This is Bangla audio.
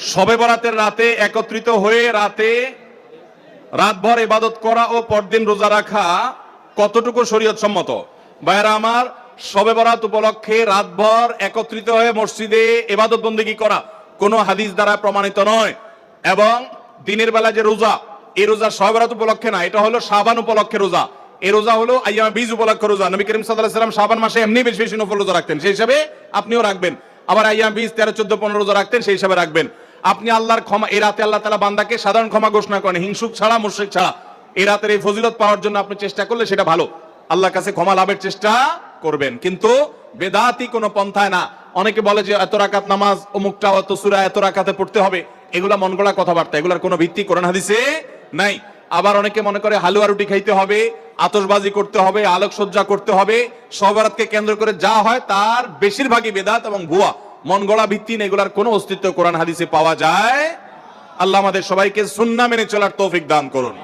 শবে বরাতের রাতে একত্রিত হয়ে রাতভর ইবাদত করা ও পরদিন রোজা রাখা কতটুকু শরীয়ত সম্মত? ভাইরা আমার, শবে বরাত উপলক্ষে রাতভর একত্রিত হয়ে মসজিদে ইবাদত বন্দেগী করা কোনো হাদিস দ্বারা প্রমাণিত নয়। এবং দিনের বেলা যে রোজা, এই রোজা শবে বরাত উপলক্ষে না, এটা হলো শাবান উপলক্ষে রোজা। এই রোজা হলো আইয়ামে বীজ উপলক্ষে রোজা। নবী করিম সাল্লাল্লাহু আলাইহি ওয়াসাল্লাম শাবান মাসে এমনি বেশি বেশি নফল রোজা রাখতেন, সেই হিসাবে আপনিও রাখবেন। আবার আইয়ামে বীজ 13, 14, 15 রোজা রাখতেন, সেই হিসাবে রাখবেন। আপনি আল্লাহর ক্ষমা, এই রাতে আল্লাহ তাআলা বান্দাকে সাধারণ ক্ষমা ঘোষণা করেন, হিংসুক ছাড়া, মুশরিক ছাড়া। এই রাতের এই ফজিলত পাওয়ার জন্য আপনি চেষ্টা করলে সেটা ভালো, আল্লাহর কাছে ক্ষমা লাভের চেষ্টা করবেন, কিন্তু বেদাতি কোনো পন্থায় না। অনেকে বলে যে এত রাকাত নামাজ, অমুকটা অত সূরা এত রাকাতে পড়তে হবে, এগুলা মন গড়া কথাবার্তা, এগুলার কোনো ভিত্তি কোরআন হাদিসে নাই। আবার অনেকে মনে করে হালুয়া রুটি খাইতে হবে, আতশবাজি করতে হবে, আলোকসজ্জা করতে হবে। শবে বরাতকে কেন্দ্র করে যা হয় তার বেশিরভাগই বেদাত এবং ভুয়া, মন গড়া ভিত্তিহীন, এগুলার কোনো অস্তিত্ব কোরআন হাদিসে পাওয়া যায়। আল্লাহ আমাদের সবাইকে সুন্নাহ মেনে চলার তৌফিক দান করুন।